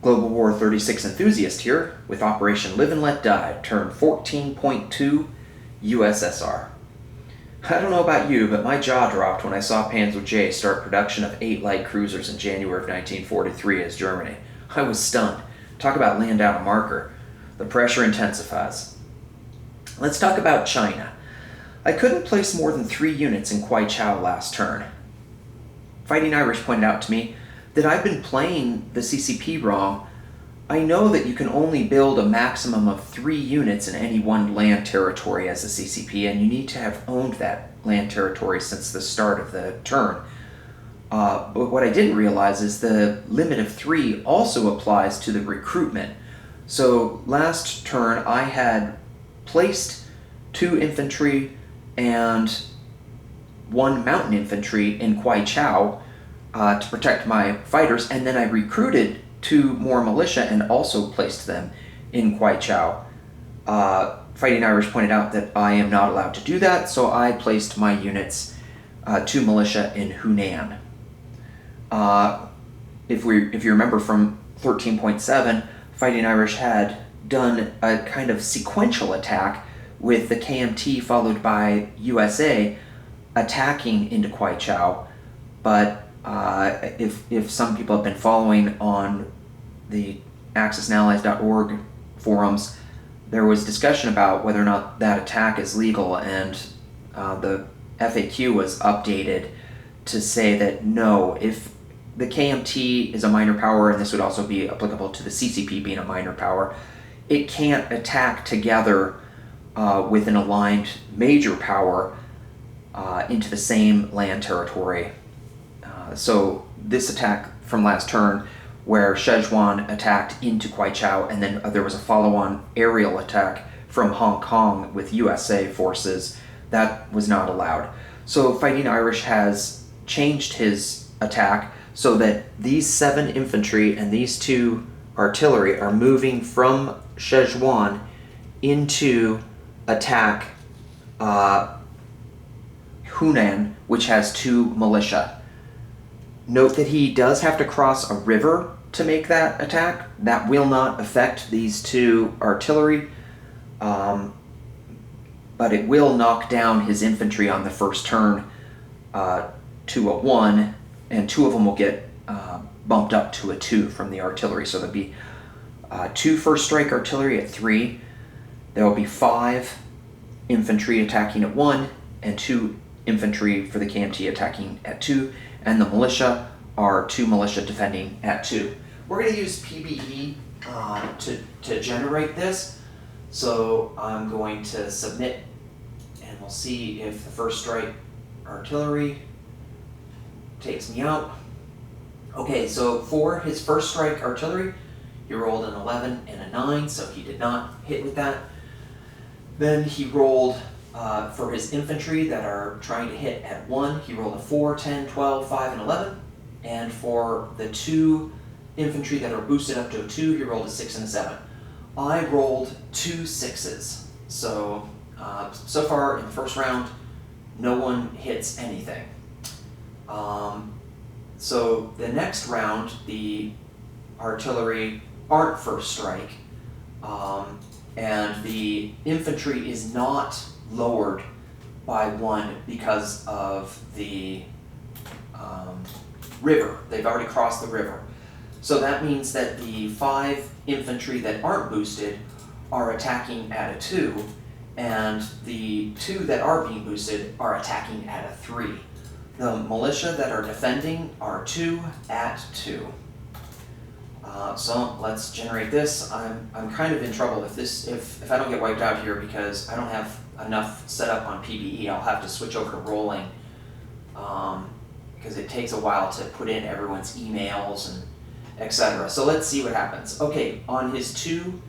Global War 36 enthusiast here with Operation Live and Let Die, turn 14.2 USSR. I don't know about you, but my jaw dropped when I saw Panzer J start production of 8 light cruisers in January of 1943 as Germany. I was stunned. Talk about laying down a marker. The pressure intensifies. Let's talk about China. I couldn't place more than 3 units in Kwai Chao last turn. Fighting Irish pointed out to me that I've been playing the CCP wrong. I know that you can only build a maximum of 3 units in any one land territory as a CCP, and you need to have owned that land territory since the start of the turn. But what I didn't realize is the limit of 3 also applies to the recruitment. So last turn I had placed 2 infantry and 1 mountain infantry in Kwai Chao to protect my fighters, and then I recruited 2 more militia and also placed them in Kwai Chao. Fighting Irish pointed out that I am not allowed to do that, so I placed my units, 2 militia in Hunan. If you remember from 13.7, Fighting Irish had done a kind of sequential attack with the KMT followed by USA attacking into Kwai Chao, but if some people have been following on the AxisAndAllies.org forums, there was discussion about whether or not that attack is legal, and the FAQ was updated to say that no, if the KMT is a minor power, and this would also be applicable to the CCP being a minor power, it can't attack together with an aligned major power into the same land territory. So this attack from last turn, where Szechuan attacked into Kwai Chao, and then there was a follow-on aerial attack from Hong Kong with USA forces, that was not allowed. So Fighting Irish has changed his attack so that these 7 infantry and these 2 artillery are moving from Szechuan into attack Hunan, which has 2 militia. Note that he does have to cross a river to make that attack. That will not affect these 2 artillery, but it will knock down his infantry on the first turn to a 1, and 2 of them will get bumped up to a 2 from the artillery. So there'll be 2 first strike artillery at 3. There will be 5 infantry attacking at 1, and 2 infantry for the KMT attacking at 2, and the militia are 2 militia defending at 2. We're going to use PBE to generate this, so I'm going to submit, and we'll see if the first strike artillery takes me out. Okay, so for his first strike artillery, he rolled an 11 and a 9, so he did not hit with that. Then he rolled, for his infantry that are trying to hit at 1, he rolled a 4, 10, 12, 5, and 11. And for the 2 infantry that are boosted up to a 2, he rolled a 6 and a 7. I rolled 2 6s. So, so far in the first round, no one hits anything. So the next round, the artillery aren't first strike, and the infantry is not lowered by 1 because of the river. They've already crossed the river. So that means that the 5 infantry that aren't boosted are attacking at a 2, and the 2 that are being boosted are attacking at a 3. The militia that are defending are 2 at 2. So let's generate this. I'm kind of in trouble if I don't get wiped out here because I don't have enough set up on PBE. I'll have to switch over to rolling because it takes a while to put in everyone's emails and etc. So let's see what happens. Okay, on his 2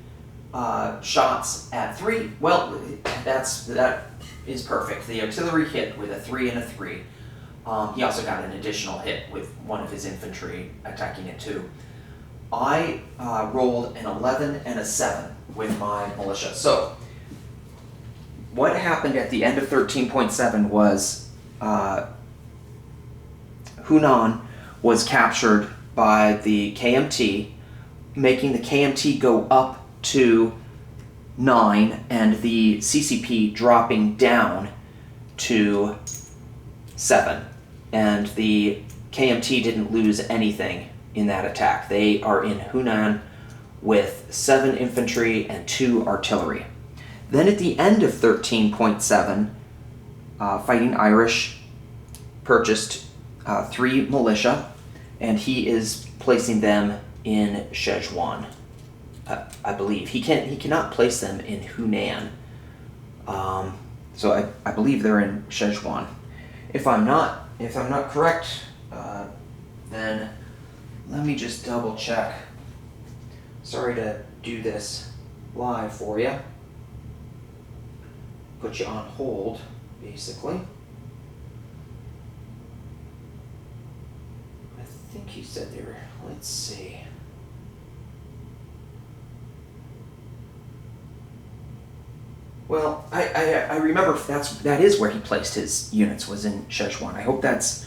shots at 3, well, that is perfect. The artillery hit with a 3 and a 3. He also got an additional hit with 1 of his infantry attacking at 2. I rolled an 11 and a 7 with my militia. So what happened at the end of 13.7 was Hunan was captured by the KMT making the KMT go up to 9 and the CCP dropping down to 7. And the KMT didn't lose anything in that attack. They are in Hunan with 7 infantry and 2 artillery. Then at the end of 13.7, Fighting Irish purchased 3 militia, and he is placing them in Szechuan, I believe. He cannot place them in Hunan. So I believe they're in Szechuan. If I'm not correct, then let me just double check. Sorry to do this live for you. Put you on hold, basically. I think he said they were, let's see. Well, I remember that is where he placed his units, was in Szechuan. I hope that's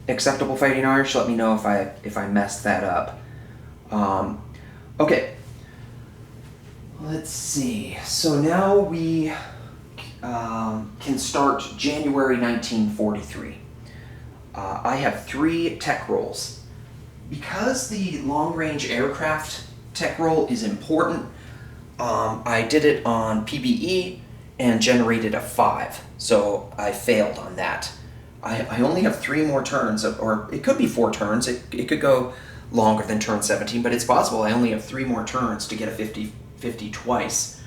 acceptable, Fighting Irish. Let me know if I messed that up. Okay. Let's see. So now we can start January 1943. I have 3 tech rolls. Because the long-range aircraft tech roll is important, I did it on PBE and generated a 5, so I failed on that. I only have 3 more turns, or it could be 4 turns. It could go longer than turn 17, but it's possible I only have 3 more turns to get a 50-50 twice.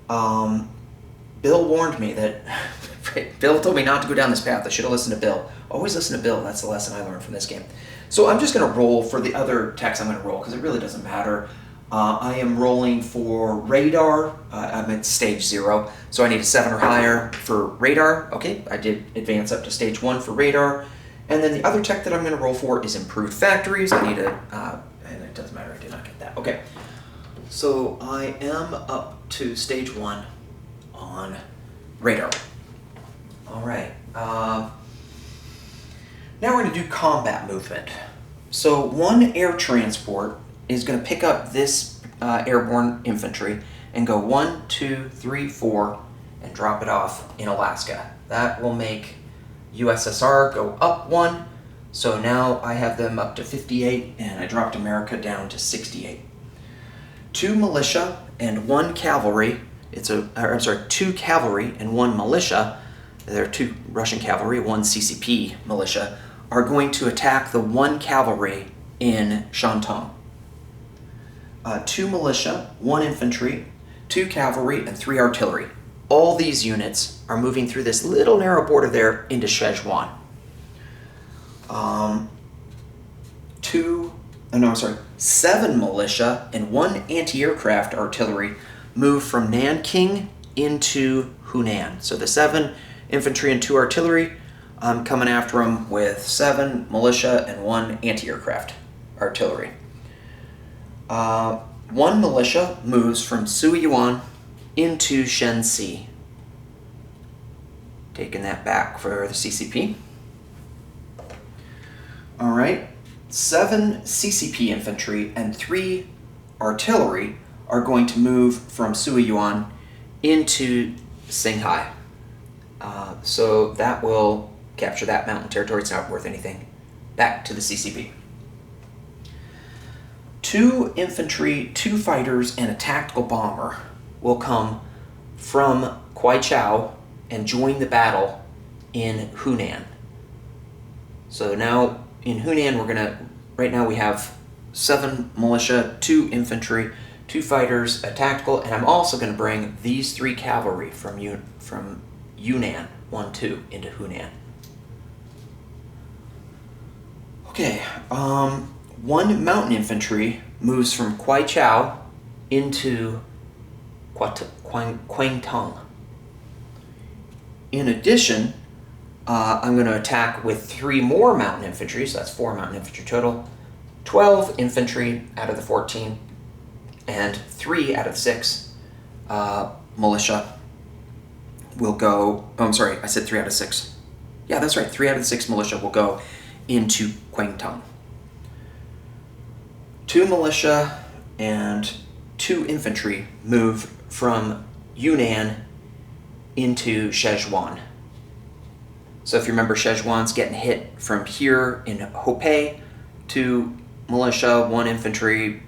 Bill warned me that... Bill told me not to go down this path. I should have listened to Bill. Always listen to Bill. That's the lesson I learned from this game. So I'm just going to roll for the other techs I'm going to roll, because it really doesn't matter. I am rolling for radar. I'm at stage 0, so I need a 7 or higher for radar. Okay, I did advance up to stage 1 for radar. And then the other tech that I'm going to roll for is improved factories. I need a... and it doesn't matter, I did not get that. Okay, so I am up to stage 1 on radar. All right. Now we're going to do combat movement. So 1 air transport is going to pick up this airborne infantry and go 1, 2, 3, 4 and drop it off in Alaska. That will make USSR go up 1. So now I have them up to 58 and I dropped America down to 68. 2 militia and 1 cavalry. 2 cavalry and 1 militia. There are 2 Russian cavalry, 1 CCP militia, are going to attack the 1 cavalry in Shantung. 2 militia, 1 infantry, 2 cavalry, and 3 artillery. All these units are moving through this little narrow border there into Szechuan. 7 militia and 1 anti-aircraft artillery move from Nanking into Hunan. So the 7 infantry and 2 artillery, I'm coming after them with 7 militia and 1 anti-aircraft artillery. 1 militia moves from Suiyuan into Shenxi. Taking that back for the CCP. All right. 7 CCP infantry and 3 artillery are going to move from Suiyuan into Shanghai. So that will capture that mountain territory. It's not worth anything. Back to the CCP. 2 infantry, 2 fighters, and a tactical bomber will come from Kwaichao and join the battle in Hunan. So now in Hunan, right now we have 7 militia, 2 infantry, 2 fighters, a tactical, and I'm also going to bring these 3 cavalry from Yunnan, 1, 2, into Hunan. Okay, 1 mountain infantry moves from Kwaichao into Kwangtung. In addition, I'm going to attack with 3 more mountain infantry, so that's 4 mountain infantry total, 12 infantry out of the 14, and 3 out of 6 militia will go... Oh, I'm sorry, I said 3 out of 6. Yeah, that's right, 3 out of the 6 militia will go into Kwangtung. 2 militia, and 2 infantry move from Yunnan into Szechuan. So if you remember, Szechuan's getting hit from here in Hopei, 2 militia, 1 infantry,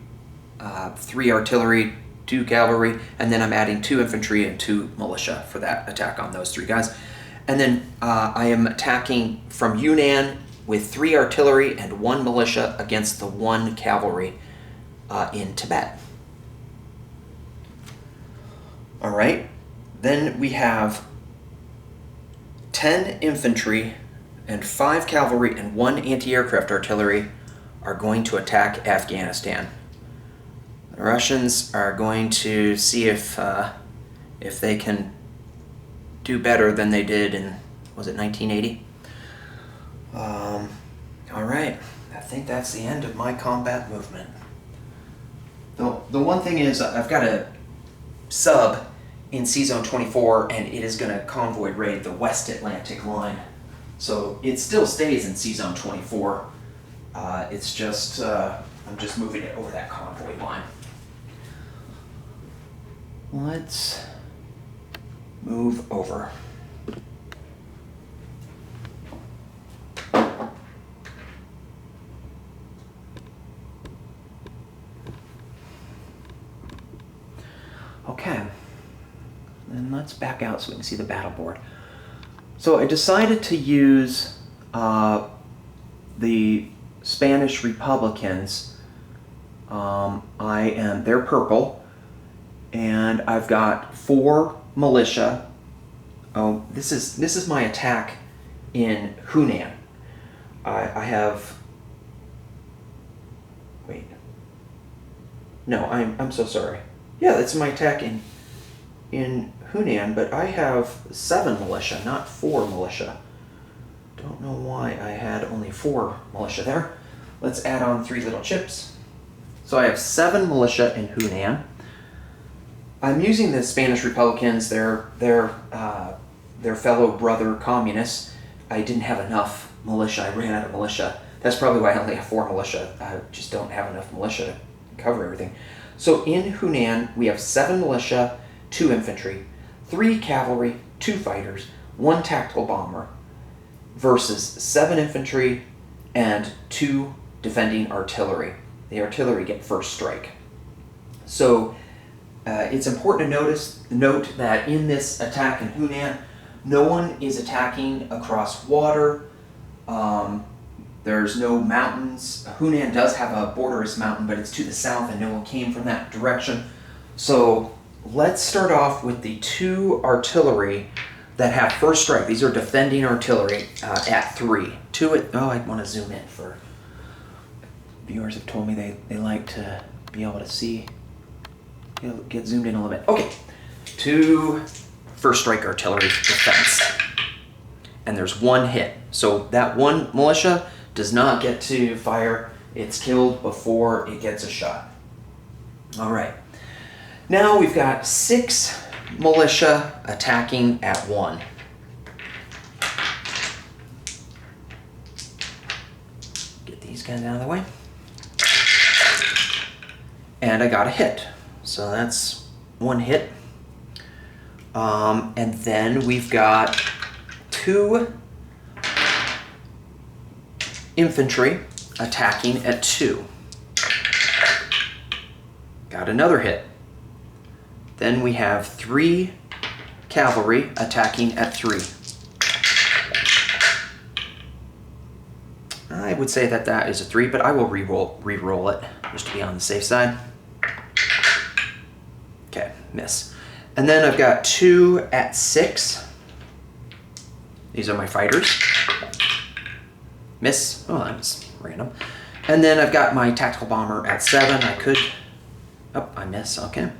3 artillery, 2 cavalry, and then I'm adding 2 infantry and 2 militia for that attack on those 3 guys. And then I am attacking from Yunnan with 3 artillery and 1 militia against the 1 cavalry in Tibet. All right, then we have 10 infantry and 5 cavalry and 1 anti-aircraft artillery are going to attack Afghanistan. The Russians are going to see if they can do better than they did in, was it 1980? All right, I think that's the end of my combat movement. The one thing is, I've got a sub in C-Zone 24, and it is going to convoy raid the West Atlantic line. So it still stays in C-Zone 24. It's just, I'm just moving it over that convoy line. Let's move over. Okay, then let's back out so we can see the battle board. So I decided to use the Spanish Republicans. They're purple, and I've got 4 militia. Oh, this is my attack in Hunan. I have. Wait. No, I'm so sorry. Yeah, that's my attack in Hunan, but I have 7 militia, not 4 militia. Don't know why I had only 4 militia there. Let's add on 3 little chips. So I have 7 militia in Hunan. I'm using the Spanish Republicans, they're fellow brother communists. I didn't have enough militia, I ran out of militia. That's probably why I only have 4 militia. I just don't have enough militia to cover everything. So in Hunan, we have 7 militia, 2 infantry, 3 cavalry, 2 fighters, 1 tactical bomber, versus 7 infantry and 2 defending artillery. The artillery get first strike. So it's important to note that in this attack in Hunan, no one is attacking across water. There's no mountains. Hunan does have a borderless mountain, but it's to the south and no one came from that direction. So let's start off with the 2 artillery that have first strike. These are defending artillery at 3. I want to zoom in for viewers have told me they like to be able to see. Get zoomed in a little bit. Okay, 2 first strike artillery defense. And there's 1 hit. So that 1 militia does not get to fire. It's killed before it gets a shot. All right. Now we've got 6 militia attacking at 1. Get these guys out of the way. And I got a hit. So that's 1 hit. And then we've got 2 infantry attacking at 2. Got another hit. Then we have 3 cavalry attacking at 3. I would say that is a 3, but I will re-roll it just to be on the safe side. Okay, miss. And then I've got 2 at 6. These are my fighters. Miss. Oh, that was random. And then I've got my tactical bomber at 7. I miss. Okay.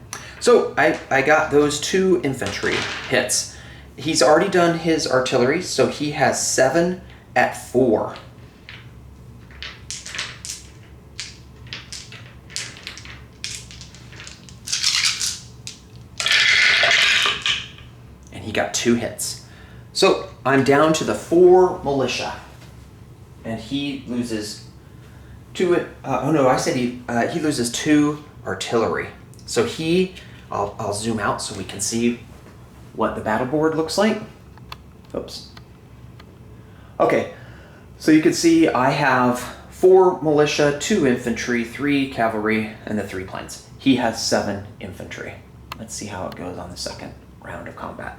So I got those 2 infantry hits. He's already done his artillery, so he has 7 at 4. And he got 2 hits. So I'm down to the 4 militia. And he loses 2, I said he loses 2 artillery. So I'll zoom out so we can see what the battle board looks like. Oops. Okay, so you can see I have 4 militia, 2 infantry, 3 cavalry, and the 3 planes. He has 7 infantry. Let's see how it goes on the second round of combat.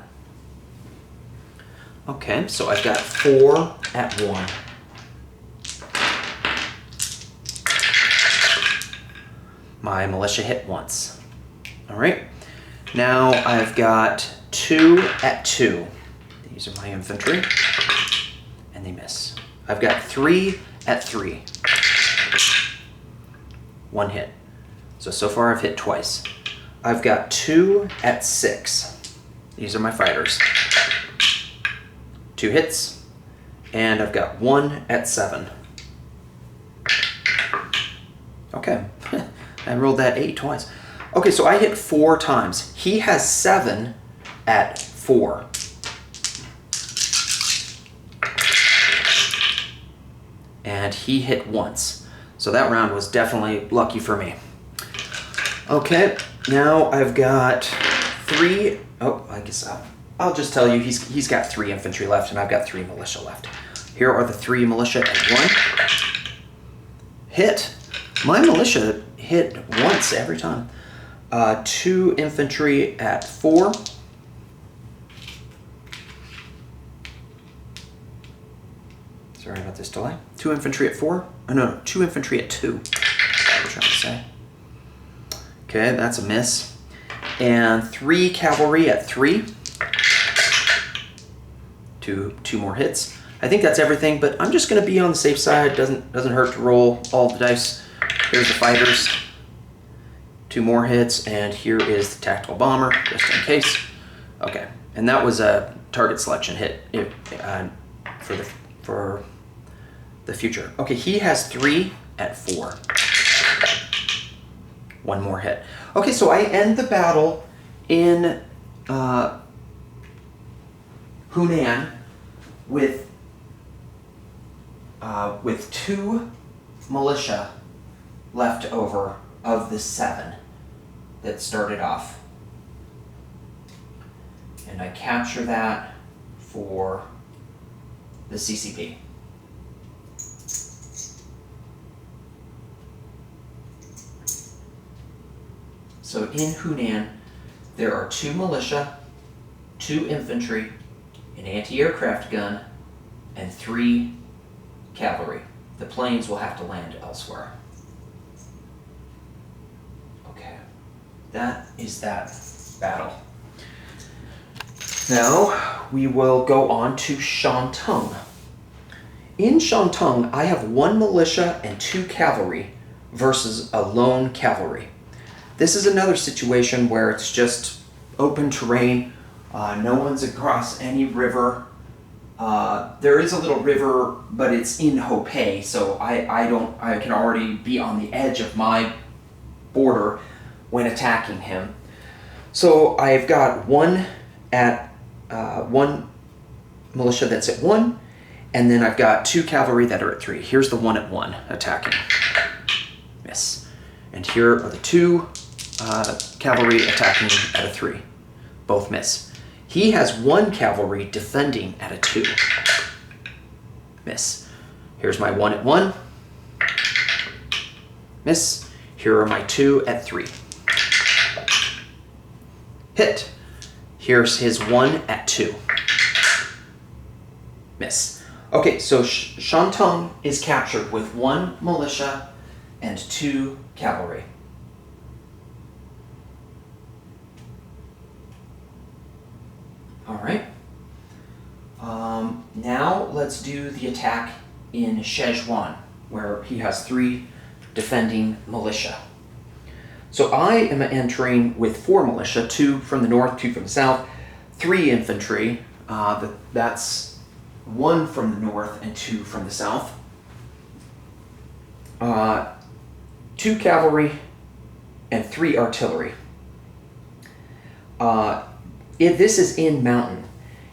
Okay, so I've got 4 at 1. My militia hit once. All right, now I've got 2 at 2. These are my infantry, and they miss. I've got 3 at 3. 1 hit. So far I've hit twice. I've got 2 at 6. These are my fighters. 2 hits, and I've got 1 at 7. Okay, I rolled that 8 twice. Okay, so I hit 4 times. He has 7 at 4. And he hit once. So that round was definitely lucky for me. Okay, now I've got 3. Oh, I guess I'll just tell you he's got 3 infantry left, and I've got 3 militia left. Here are the 3 militia at 1. Hit. My militia hit once every time. 2 infantry at 4. Sorry about this delay. 2 infantry at 4. Oh, no, 2 infantry at 2. That's what I was trying to say. Okay, that's a miss. And 3 cavalry at 3. 2 more hits. I think that's everything, but I'm just going to be on the safe side. Doesn't hurt to roll all the dice. Here's the fighters. 2 more hits, and here is the tactical bomber, just in case. Okay, and that was a target selection hit for the future. Okay, he has 3 at 4. 1 more hit. Okay, so I end the battle in Hunan with 2 militia left over of the 7 that started off. And I capture that for the CCP. So in Hunan, there are 2 militia, 2 infantry, an anti-aircraft gun, and 3 cavalry. The planes will have to land elsewhere. Okay, that is that battle. Now we will go on to Shantung. In Shantung, I have 1 militia and 2 cavalry versus a lone cavalry. This is another situation where it's just open terrain. No one's across any river. There is a little river, but it's in Hopei, so I can already be on the edge of my border when attacking him. So I've got 1 militia that's at 1, and then I've got 2 cavalry that are at 3. Here's the 1 at 1 attacking. Miss. And here are the 2 cavalry attacking at a 3. Both miss. He has 1 cavalry defending at a 2. Miss. Here's my 1 at 1. Miss. Here are my 2 at 3. Hit. Here's his 1 at 2. Miss. Okay, so Shantung is captured with 1 militia and 2 cavalry. All right. Now let's do the attack in Szechuan, where he has 3 defending militia. So I am entering with 4 militia, 2 from the north, 2 from the south, 3 infantry. That's 1 from the north and 2 from the south. 2 cavalry and 3 artillery. If this is in mountain,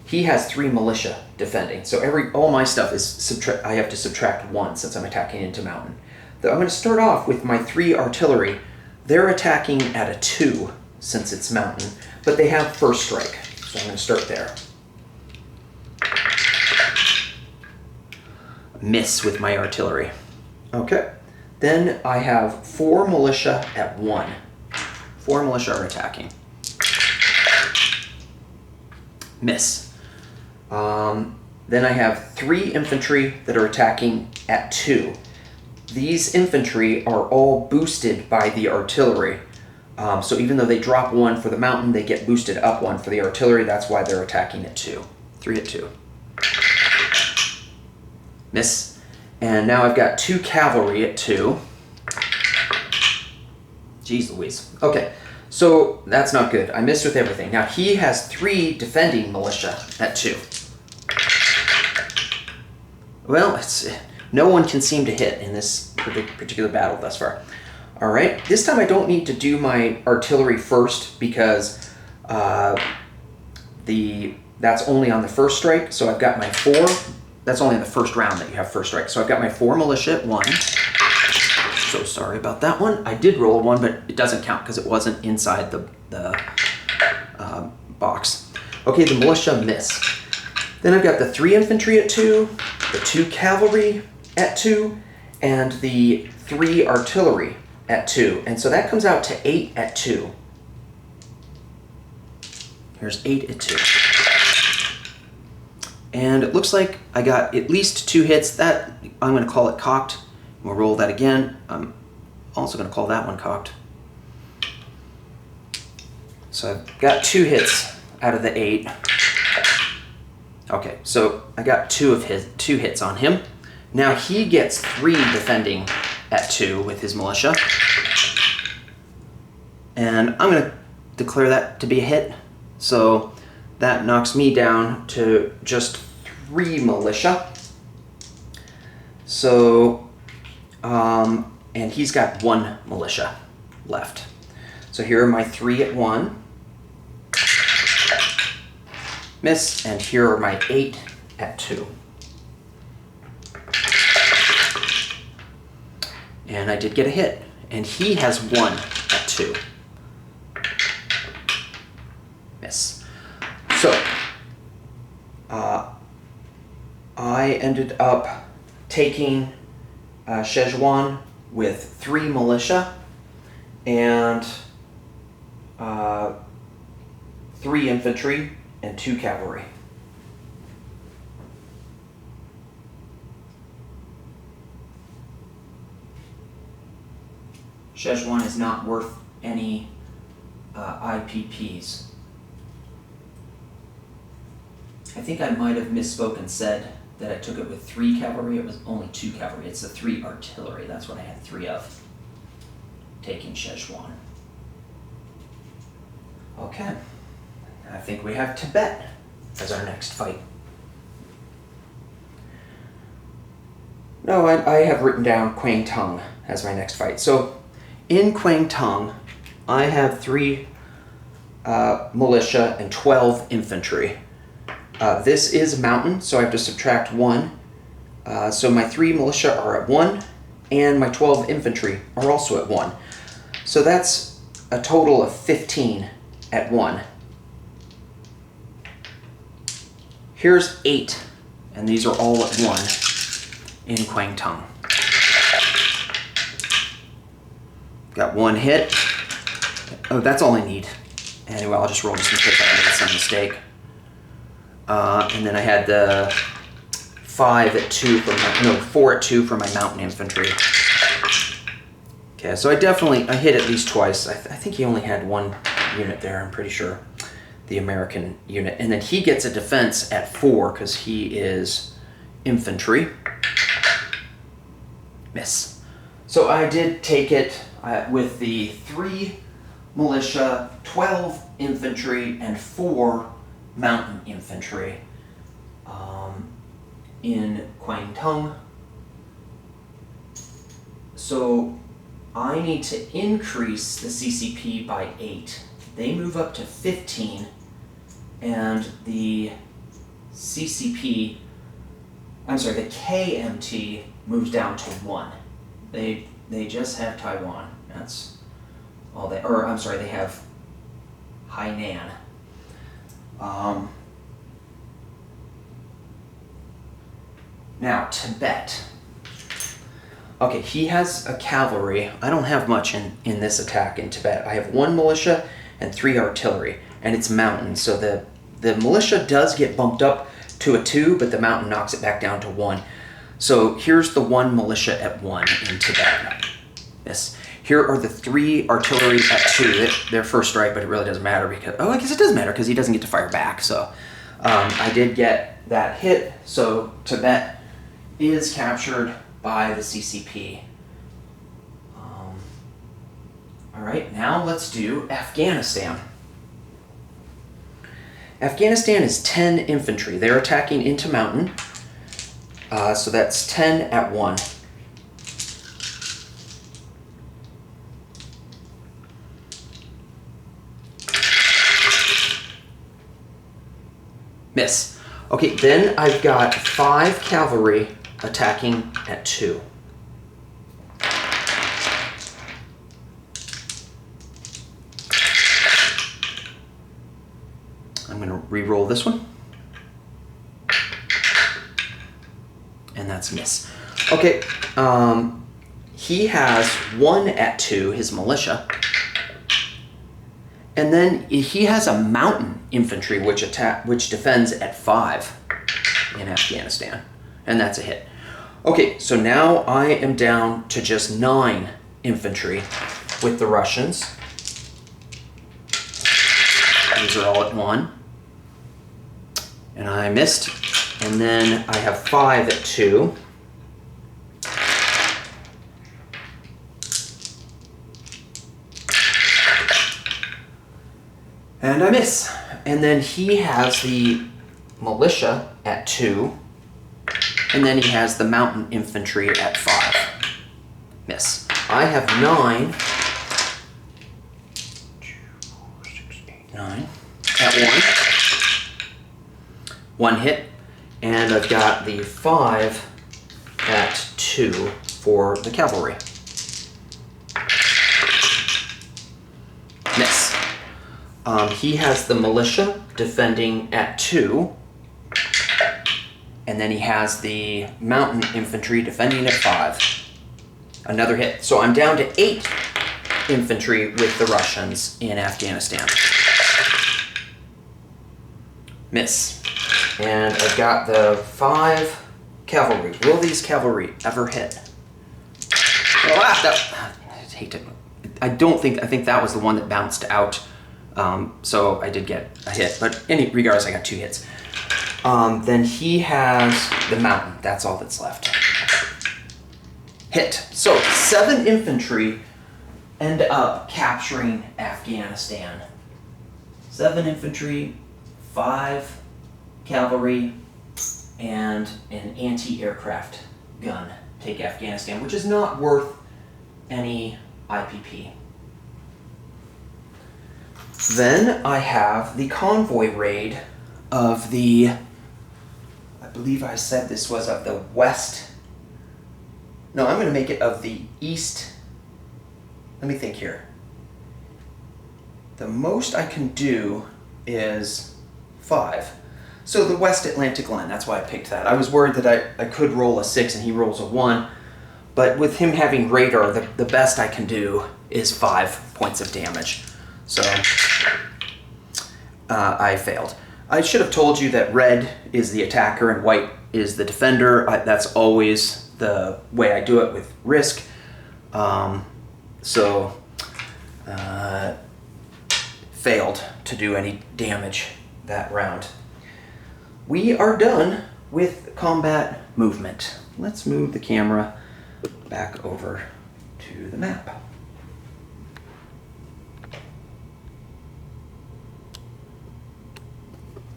he has 3 militia defending. So all my stuff is I have to subtract 1 since I'm attacking into mountain. I'm going to start off with my 3 artillery They're attacking at a 2 since it's mountain, but they have first strike. So I'm going to start there. Miss with my artillery. Okay. Then I have 4 militia at 1. 4 militia are attacking. Miss. Then I have 3 infantry that are attacking at 2. These infantry are all boosted by the artillery. So even though they drop 1 for the mountain, they get boosted up 1 for the artillery. That's why they're attacking at 2. 3 at 2. Miss. And now I've got 2 cavalry at 2. Jeez Louise. Okay, so that's not good. I missed with everything. Now he has 3 defending militia at 2. Well, no one can seem to hit in this particular battle thus far. All right, this time I don't need to do my artillery first because that's only on the first strike. So I've got my 4. That's only in the first round that you have first strike. So I've got my 4 militia at 1. So sorry about that one. I did roll a 1, but it doesn't count because it wasn't inside the box. Okay, the militia miss. Then I've got the 3 infantry at 2, the 2 cavalry at 2, and the 3 artillery at 2. And so that comes out to 8 at 2. Here's 8 at 2. And it looks like I got at least 2 hits. That I'm going to call it cocked. We'll roll that again. I'm also going to call that one cocked. So I've got 2 hits out of the 8. Okay, so I got 2 hits on him. Now he gets 3 defending at 2 with his militia. And I'm going to declare that to be a hit. So that knocks me down to just 3 militia. So, and he's got 1 militia left. So here are my 3 at 1. Miss, and here are my 8 at 2. And I did get a hit, and he has 1 at 2. Miss. So, I ended up taking Szechuan with 3 militia and 3 infantry and 2 cavalry. Szechuan is not worth any IPPs. I think I might have misspoke and said that I took it with 3 cavalry. It was only 2 cavalry. It's the 3 artillery. That's what I had 3 of. Taking Szechuan. Okay. I think we have Tibet as our next fight. No, I have written down Kwang Tung as my next fight. So in Kwang Tung, I have 3 militia and 12 infantry. This is mountain, so I have to subtract 1. So my 3 militia are at 1, and my 12 infantry are also at 1. So that's a total of 15 at 1. Here's 8, and these are all at 1 in Kwang Tung. Got 1 hit. Oh, that's all I need. Anyway, I'll just roll this in case I made some mistake. And then I had the 5 at 2 for my, 4 at 2 for my mountain infantry. Okay, so I hit at least twice. I think he only had 1 unit there, I'm pretty sure. The American unit. And then he gets a defense at 4 because he is infantry. Miss. So I did take it with the 3 militia, 12 infantry, and 4 mountain infantry in Kwang Tung. So I need to increase the CCP by 8. They move up to 15, and the CCP, I'm sorry, the KMT moves down to 1. They just have Taiwan. That's they have Hainan. Now, Tibet. Okay, he has a cavalry. I don't have much in this attack in Tibet. I have 1 militia and 3 artillery, and it's mountain, so the militia does get bumped up to a 2, but the mountain knocks it back down to 1. So here's the 1 militia at 1 in Tibet. Yes. Here are the 3 artillery at 2. They're first strike, but it really doesn't matter because... Oh, I guess it does matter because he doesn't get to fire back. So I did get that hit. So Tibet is captured by the CCP. All right, now let's do Afghanistan. Afghanistan is 10 infantry. They're attacking into mountain. So that's 10 at 1. Miss. Okay, then I've got 5 cavalry attacking at 2. I'm going to re-roll this one. And that's a miss. Okay, he has 1 at 2, his militia. And then he has a mountain infantry which defends at 5 in Afghanistan. And that's a hit. Okay, so now I am down to just 9 infantry with the Russians. These are all at 1. And I missed. And then I have 5 at 2. And I miss. And then he has the militia at 2. And then he has the mountain infantry at 5. Miss. I have 9. 9 at 1. 1 hit. And I've got the 5 at 2 for the cavalry. Miss. He has the militia defending at 2. And then he has the mountain infantry defending at 5. Another hit. So I'm down to 8 infantry with the Russians in Afghanistan. Miss. And I've got the 5 cavalry. Will these cavalry ever hit? I hate it. I think that was the one that bounced out. So I did get a hit. But regardless, I got 2 hits. Then he has the mountain. That's all that's left. Hit. So 7 infantry end up capturing Afghanistan. 7 infantry, 5 cavalry, and an anti-aircraft gun take Afghanistan, which is not worth any IPP. Then I have the convoy raid of the, I believe I said this was of the west. No, I'm going to make it of the east. Let me think here. The most I can do is 5. So the West Atlantic line, that's why I picked that. I was worried that I could roll a 6 and he rolls a 1. But with him having radar, the best I can do is 5 points of damage. So I failed. I should have told you that red is the attacker and white is the defender. That's always the way I do it with Risk. Failed to do any damage that round. We are done with combat movement. Let's move the camera back over to the map.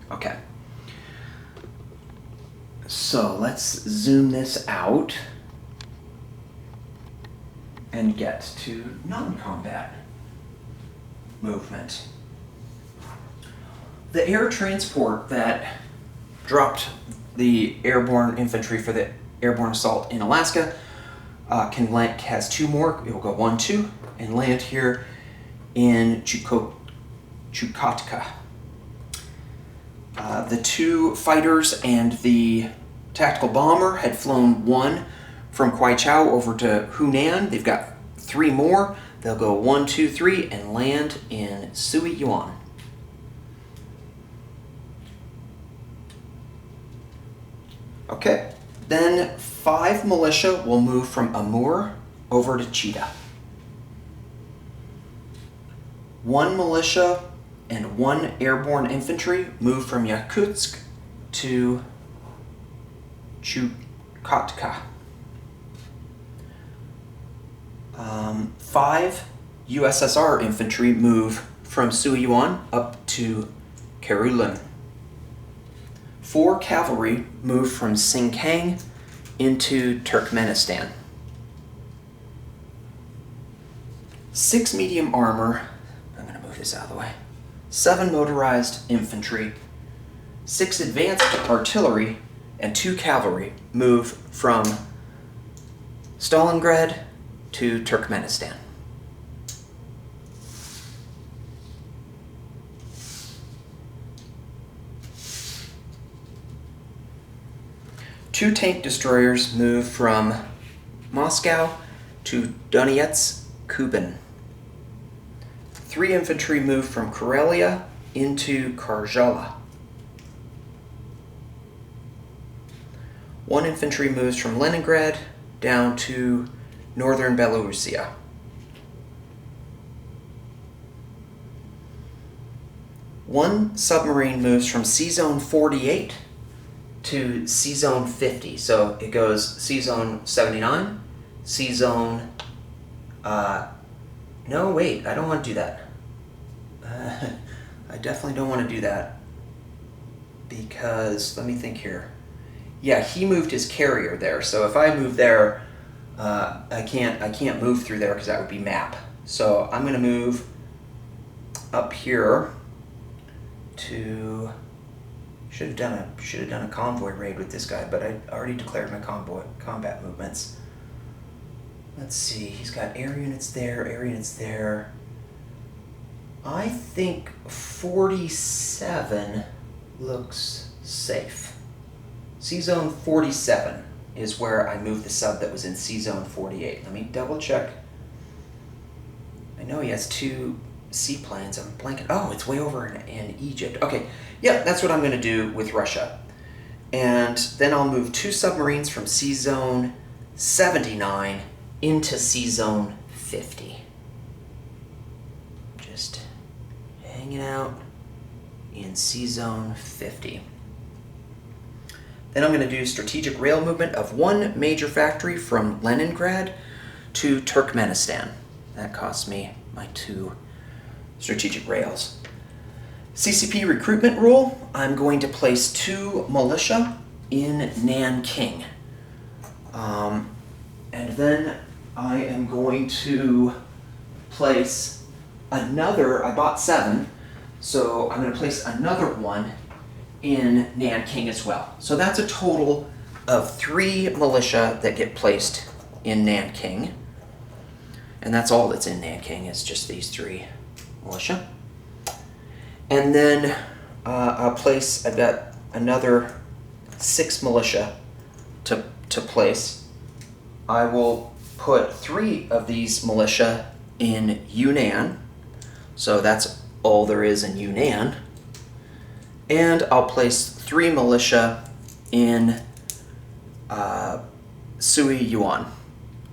Okay. So let's zoom this out and get to non-combat movement. The air transport that dropped the airborne infantry for the airborne assault in Alaska has 2 more. It will go 1, 2, and land here in Chukotka. The two fighters and the tactical bomber had flown one from Kwaichao over to Hunan. They've got 3 more. They'll go 1, 2, 3 and land in Sui Yuan. Okay, then 5 militia will move from Amur over to Chita. 1 militia and 1 airborne infantry move from Yakutsk to Chukotka. 5 USSR infantry move from Suiyuan up to Kerulin. 4 cavalry move from Sinkang into Turkmenistan. 6 medium armor, I'm going to move this out of the way, 7 motorized infantry, 6 advanced artillery, and 2 cavalry move from Stalingrad to Turkmenistan. Two tank destroyers move from Moscow to Donetsk, Kuban. 3 infantry move from Karelia into Karjala. 1 infantry moves from Leningrad down to northern Belarusia. 1 submarine moves from C-Zone 48 to C-Zone 50. So it goes C-Zone 79, C-Zone... no, wait, I don't want to do that. I definitely don't want to do that. Because, let me think here. Yeah, he moved his carrier there. So if I move there, I can't move through there because that would be map. So I'm going to move up here to... Should have done a convoy raid with this guy, but I already declared my combat movements. Let's see, he's got air units there. I think 47 looks safe. C-Zone 47 is where I moved the sub that was in C-Zone 48. Let me double check. I know he has 2 seaplanes. I'm blanking. Oh, it's way over in Egypt. Okay, yeah, that's what I'm going to do with Russia. And then I'll move 2 submarines from C-Zone 79 into C-Zone 50. Just hanging out in C-Zone 50. Then I'm going to do strategic rail movement of 1 major factory from Leningrad to Turkmenistan. That costs me my 2 strategic rails. CCP recruitment rule, I'm going to place 2 militia in Nanking. And then I am going to place another, I bought 7, so I'm going to place another 1 in Nanking as well. So that's a total of 3 militia that get placed in Nanking. And that's all that's in Nanking, is just these 3 militia. And then I've got another 6 militia to place. I will put 3 of these militia in Yunnan. So that's all there is in Yunnan. And I'll place 3 militia in Sui Yuan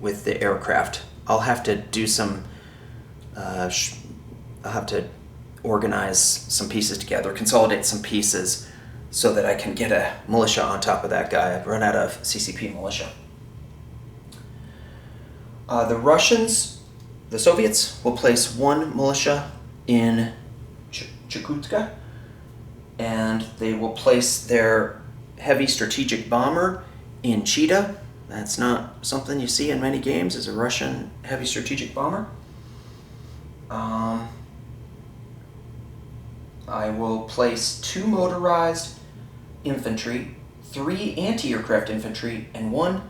with the aircraft. I'll have to do some, I'll have to organize some pieces together, consolidate some pieces so that I can get a militia on top of that guy. I've run out of CCP militia. The Russians, the Soviets, will place 1 militia in Chukotka, and they will place their heavy strategic bomber in Chita. That's not something you see in many games, is a Russian heavy strategic bomber. I will place 2 motorized infantry, 3 anti-aircraft infantry, and 1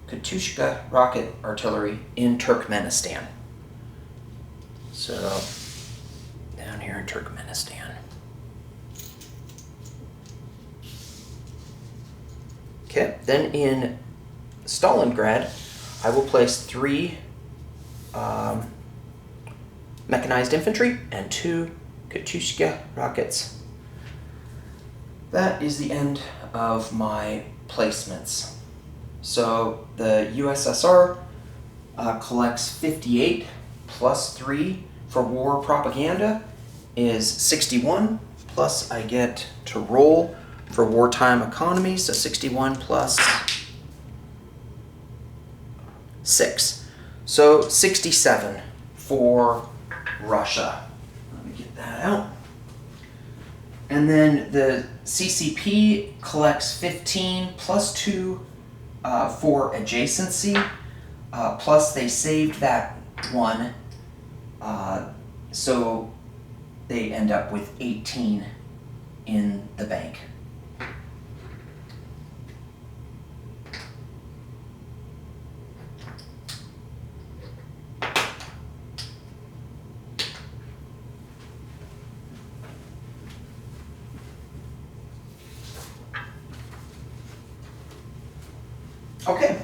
Katyushka rocket artillery in Turkmenistan. So in Turkmenistan. Okay, then in Stalingrad, I will place 3 mechanized infantry and 2 Katyusha rockets. That is the end of my placements. So the USSR collects 58 plus 3 for war propaganda is 61, plus I get to roll for wartime economy, so 61 plus 6. So 67 for Russia. Let me get that out. And then the CCP collects 15 plus 2 for adjacency, plus they saved that 1, so they end up with 18 in the bank. Okay,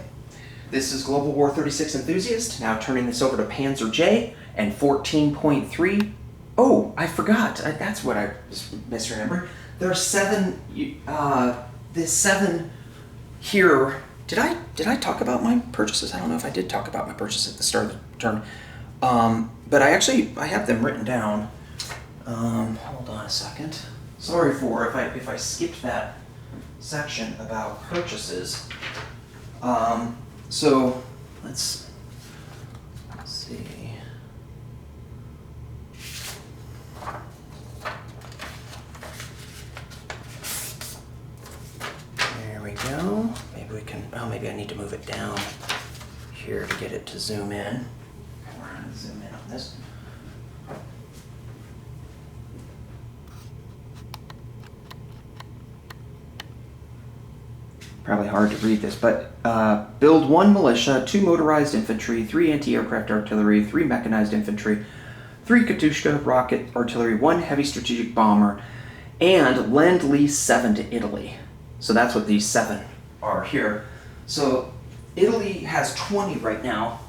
this is Global War 36 Enthusiast, now turning this over to Panzer J and 14.3. Oh, I forgot, that's what I was misremembering. There are 7, this 7 here, did I talk about my purchases? I don't know if I did talk about my purchases at the start of the turn, but I have them written down. Hold on a second. Sorry for if I skipped that section about purchases. So let's see. There we go. Maybe we can, maybe I need to move it down here to get it to zoom in. We're going to zoom in on this. Probably hard to read this, but build 1 militia, 2 motorized infantry, 3 anti-aircraft artillery, 3 mechanized infantry, 3 Katyusha rocket artillery, 1 heavy strategic bomber, and Lend-Lease 7 to Italy. So that's what these 7 are here. So Italy has 20 right now.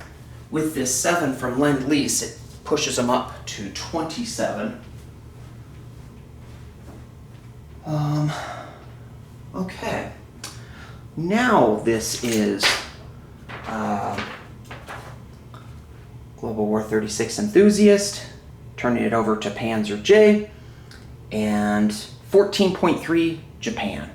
With this 7 from Lend-Lease, it pushes them up to 27. Okay. Now this is Global War 36 Enthusiast, turning it over to Panzer J, and 14.3 Japan.